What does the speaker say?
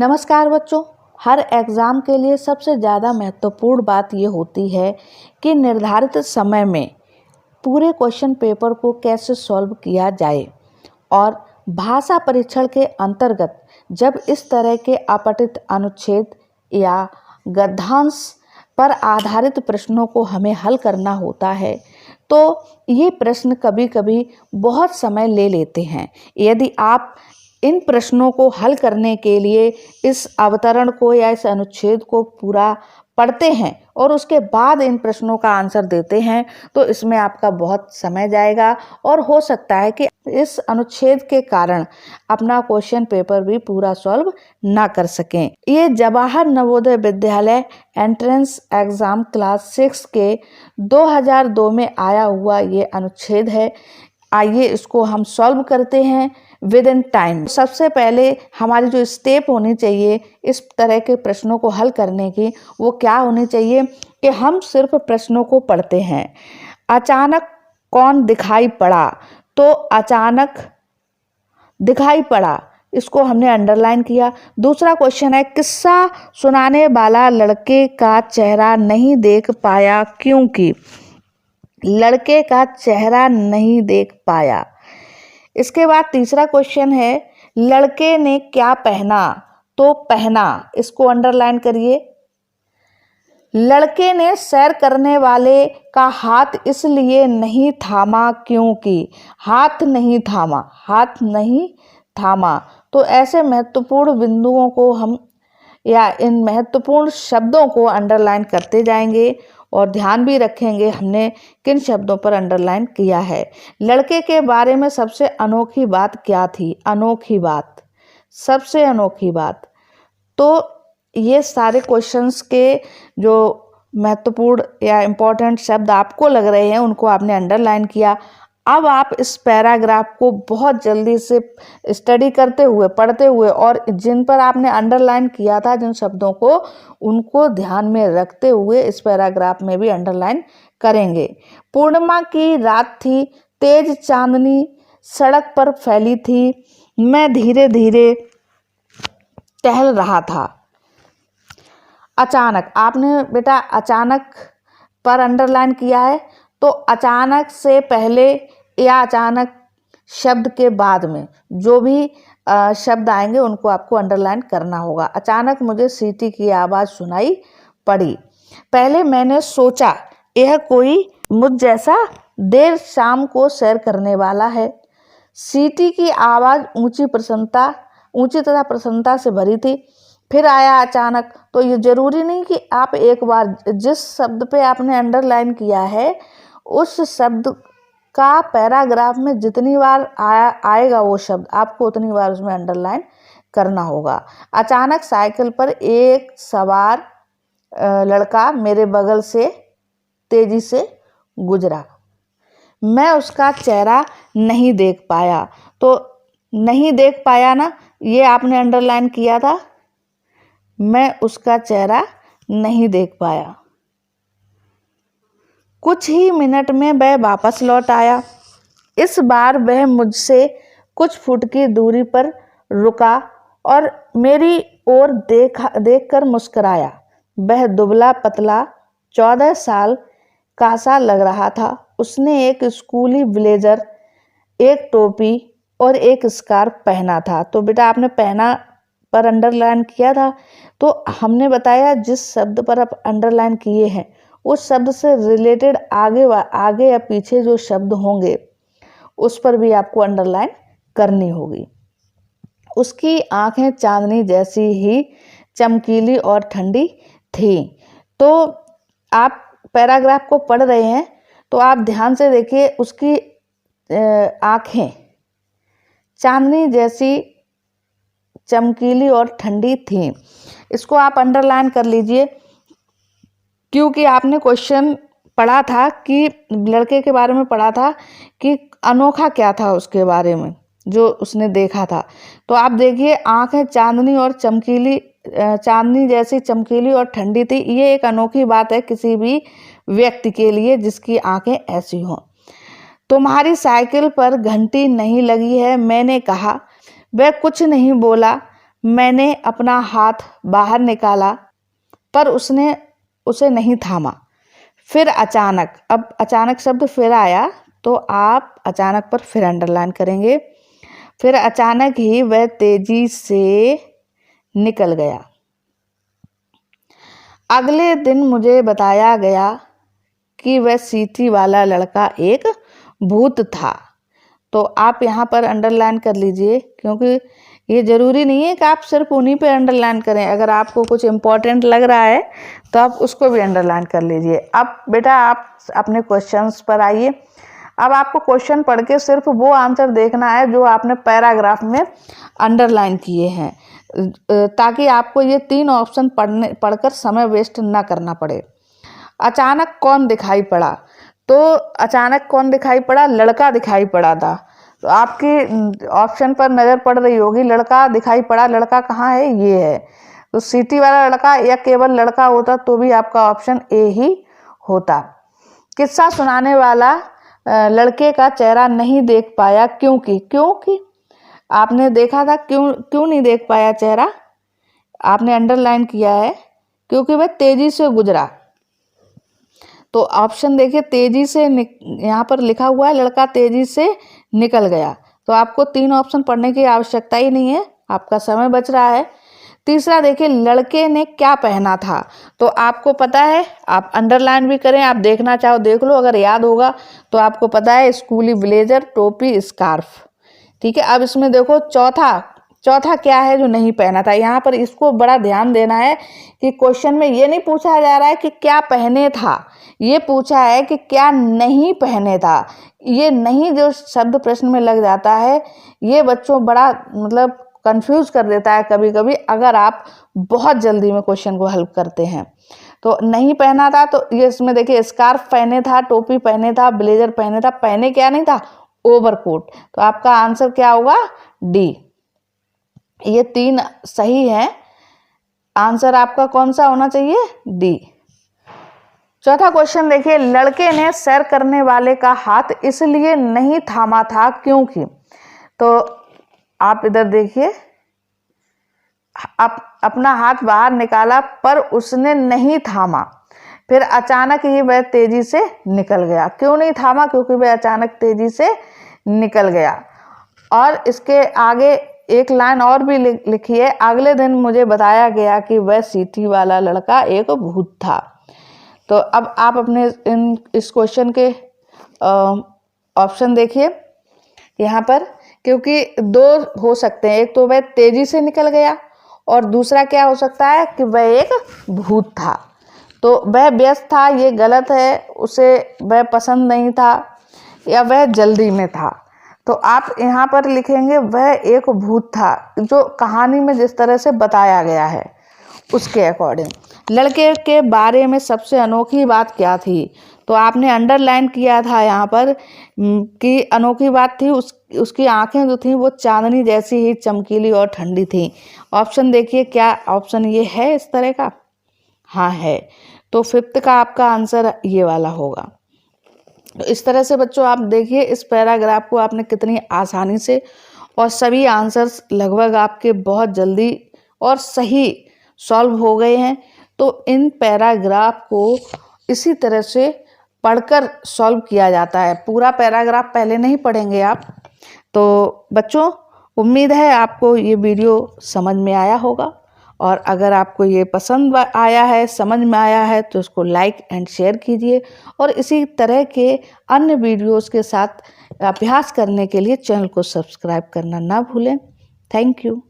नमस्कार बच्चों। हर एग्ज़ाम के लिए सबसे ज़्यादा महत्वपूर्ण बात ये होती है कि निर्धारित समय में पूरे क्वेश्चन पेपर को कैसे सॉल्व किया जाए। और भाषा परीक्षण के अंतर्गत जब इस तरह के अपठित अनुच्छेद या गद्यांश पर आधारित प्रश्नों को हमें हल करना होता है तो ये प्रश्न कभी कभी बहुत समय ले लेते हैं। यदि आप इन प्रश्नों को हल करने के लिए इस अवतरण को या इस अनुच्छेद को पूरा पढ़ते हैं और उसके बाद इन प्रश्नों का आंसर देते हैं तो इसमें आपका बहुत समय जाएगा और हो सकता है कि इस अनुच्छेद के कारण अपना क्वेश्चन पेपर भी पूरा सॉल्व ना कर सकें। ये Jawahar Navodaya Vidyalaya entrance exam class 6 के 2002 में आया हुआ ये अनुच्छेद है। आइए इसको हम सॉल्व करते हैं विद इन टाइम। सबसे पहले हमारी जो स्टेप होनी चाहिए इस तरह के प्रश्नों को हल करने की वो क्या होनी चाहिए कि हम सिर्फ प्रश्नों को पढ़ते हैं। अचानक कौन दिखाई पड़ा, तो अचानक दिखाई पड़ा इसको हमने अंडरलाइन किया। दूसरा क्वेश्चन है किस्सा सुनाने वाला लड़के का चेहरा नहीं देख पाया क्योंकि लड़के का चेहरा नहीं देख पाया। इसके बाद तीसरा क्वेश्चन है लड़के ने क्या पहना, तो पहना इसको अंडरलाइन करिए। लड़के ने सैर करने वाले का हाथ इसलिए नहीं थामा क्योंकि हाथ नहीं थामा। तो ऐसे महत्वपूर्ण बिंदुओं को हम या इन महत्वपूर्ण शब्दों को अंडरलाइन करते जाएंगे और ध्यान भी रखेंगे हमने किन शब्दों पर अंडरलाइन किया है। लड़के के बारे में सबसे अनोखी बात क्या थी, सबसे अनोखी बात। तो ये सारे क्वेश्चंस के जो महत्वपूर्ण या इम्पोर्टेंट शब्द आपको लग रहे हैं उनको आपने अंडरलाइन किया। अब आप इस पैराग्राफ को बहुत जल्दी से स्टडी करते हुए पढ़ते हुए और जिन पर आपने अंडरलाइन किया था जिन शब्दों को उनको ध्यान में रखते हुए इस पैराग्राफ में भी अंडरलाइन करेंगे। पूर्णिमा की रात थी, तेज चांदनी सड़क पर फैली थी, मैं धीरे धीरे टहल रहा था। अचानक, आपने बेटा अचानक पर अंडरलाइन किया है तो अचानक से पहले या अचानक शब्द के बाद में जो भी शब्द आएंगे उनको आपको अंडरलाइन करना होगा। अचानक मुझे सीटी की आवाज़ सुनाई पड़ी। पहले मैंने सोचा यह कोई मुझ जैसा देर शाम को सैर करने वाला है। सीटी की आवाज़ ऊंची तथा प्रसन्नता से भरी थी। फिर आया अचानक। तो ये जरूरी नहीं कि आप एक बार जिस शब्द पे आपने अंडरलाइन किया है उस शब्द का पैराग्राफ में जितनी बार आएगा वो शब्द आपको उतनी बार उसमें अंडरलाइन करना होगा। अचानक साइकिल पर एक सवार लड़का मेरे बगल से तेजी से गुजरा। मैं उसका चेहरा नहीं देख पाया। तो नहीं देख पाया ना, ये आपने अंडरलाइन किया था। मैं उसका चेहरा नहीं देख पाया। कुछ ही मिनट में वह वापस लौट आया। इस बार वह मुझसे कुछ फुट की दूरी पर रुका और मेरी ओर देखकर मुस्कुराया। वह दुबला पतला 14 साल का सा लग रहा था। उसने एक स्कूली ब्लेजर, एक टोपी और एक स्कार्फ पहना था। तो बेटा आपने पहना पर अंडरलाइन किया था। तो हमने बताया जिस शब्द पर आप अंडरलाइन किए हैं उस शब्द से रिलेटेड आगे या पीछे जो शब्द होंगे उस पर भी आपको अंडरलाइन करनी होगी। उसकी आंखें चांदनी जैसी ही चमकीली और ठंडी थी। तो आप पैराग्राफ को पढ़ रहे हैं तो आप ध्यान से देखिए। उसकी आंखें चांदनी जैसी चमकीली और ठंडी थी। इसको आप अंडरलाइन कर लीजिए क्योंकि आपने क्वेश्चन पढ़ा था कि लड़के के बारे में पढ़ा था कि अनोखा क्या था उसके बारे में जो उसने देखा था। तो आप देखिए आंखें चांदनी जैसी चमकीली और ठंडी थी। ये एक अनोखी बात है किसी भी व्यक्ति के लिए जिसकी आंखें ऐसी हों। तुम्हारी साइकिल पर घंटी नहीं लगी है, मैंने कहा। वह कुछ नहीं बोला। मैंने अपना हाथ बाहर निकाला पर उसने उसे नहीं थामा। फिर अचानक, अब अचानक शब्द फिर आया तो आप अचानक पर फिर अंडरलाइन करेंगे। फिर अचानक ही वह तेजी से निकल गया। अगले दिन मुझे बताया गया कि वह सीटी वाला लड़का एक भूत था। तो आप यहाँ पर अंडरलाइन कर लीजिए, क्योंकि ये ज़रूरी नहीं है कि आप सिर्फ उन्हीं पे अंडरलाइन करें। अगर आपको कुछ इम्पोर्टेंट लग रहा है तो आप उसको भी अंडरलाइन कर लीजिए। अब बेटा आप अपने क्वेश्चंस पर आइए। अब आपको क्वेश्चन पढ़ के सिर्फ वो आंसर देखना है जो आपने पैराग्राफ में अंडरलाइन किए हैं, ताकि आपको ये 3 ऑप्शन पढ़कर समय वेस्ट ना करना पड़े। अचानक कौन दिखाई पड़ा? तो अचानक कौन दिखाई पड़ा? लड़का दिखाई पड़ा था। तो आपकी ऑप्शन पर नज़र पड़ रही होगी, लड़का दिखाई पड़ा। लड़का कहाँ है? ये है। तो सीटी वाला लड़का या केवल लड़का होता तो भी आपका ऑप्शन ए ही होता। किस्सा सुनाने वाला लड़के का चेहरा नहीं देख पाया क्योंकि आपने देखा था, क्यों नहीं देख पाया चेहरा? आपने अंडरलाइन किया है क्योंकि वह तेजी से गुजरा। तो ऑप्शन देखिए, तेजी से यहाँ पर लिखा हुआ है लड़का तेजी से निकल गया। तो आपको 3 ऑप्शन पढ़ने की आवश्यकता ही नहीं है, आपका समय बच रहा है। तीसरा देखिए, लड़के ने क्या पहना था? तो आपको पता है, आप अंडरलाइन भी करें, आप देखना चाहो देख लो, अगर याद होगा तो आपको पता है स्कूली ब्लेजर, टोपी, स्कार्फ। ठीक है, अब इसमें देखो चौथा क्या है जो नहीं पहना था। यहाँ पर इसको बड़ा ध्यान देना है कि क्वेश्चन में ये नहीं पूछा जा रहा है कि क्या पहने था, ये पूछा है कि क्या नहीं पहने था। ये नहीं जो शब्द प्रश्न में लग जाता है, ये बच्चों बड़ा मतलब कंफ्यूज कर देता है कभी कभी, अगर आप बहुत जल्दी में क्वेश्चन को हल करते हैं। तो नहीं पहना था, तो ये इसमें देखिए स्कार्फ पहने था, टोपी पहने था, ब्लेजर पहने था, पहने क्या नहीं था? ओवरकोट। तो आपका आंसर क्या होगा? डी। ये 3 सही है, आंसर आपका कौन सा होना चाहिए? डी। चौथा क्वेश्चन देखिए, लड़के ने सैर करने वाले का हाथ इसलिए नहीं थामा था क्योंकि। तो आप इधर देखिए, अपना हाथ बाहर निकाला पर उसने नहीं थामा। फिर अचानक ही वह तेजी से निकल गया। क्यों नहीं थामा? क्योंकि वह अचानक तेजी से निकल गया। और इसके आगे एक लाइन और भी लिखी है, अगले दिन मुझे बताया गया कि वह सीटी वाला लड़का एक भूत था। तो अब आप अपने इस क्वेश्चन के ऑप्शन देखिए यहाँ पर, क्योंकि 2 हो सकते हैं, एक तो वह तेजी से निकल गया और दूसरा क्या हो सकता है कि वह एक भूत था। तो वह व्यस्त था, ये गलत है, उसे वह पसंद नहीं था या वह जल्दी में था। तो आप यहाँ पर लिखेंगे वह एक भूत था, जो कहानी में जिस तरह से बताया गया है उसके अकॉर्डिंग। लड़के के बारे में सबसे अनोखी बात क्या थी? तो आपने अंडरलाइन किया था यहाँ पर कि अनोखी बात थी उसकी आंखें जो थी वो चांदनी जैसी ही चमकीली और ठंडी थी। ऑप्शन देखिए, क्या ऑप्शन ये है इस तरह का? हाँ है। तो 5th का आपका आंसर ये वाला होगा। तो इस तरह से बच्चों आप देखिए, इस पैराग्राफ को आपने कितनी आसानी से, और सभी आंसर्स लगभग आपके बहुत जल्दी और सही सॉल्व हो गए हैं। तो इन पैराग्राफ को इसी तरह से पढ़कर सॉल्व किया जाता है। पूरा पैराग्राफ पहले नहीं पढ़ेंगे आप। तो बच्चों, उम्मीद है आपको ये वीडियो समझ में आया होगा, और अगर आपको ये पसंद आया है, समझ में आया है, तो इसको लाइक एंड शेयर कीजिए। और इसी तरह के अन्य वीडियोस के साथ अभ्यास करने के लिए चैनल को सब्सक्राइब करना ना भूलें। Thank you.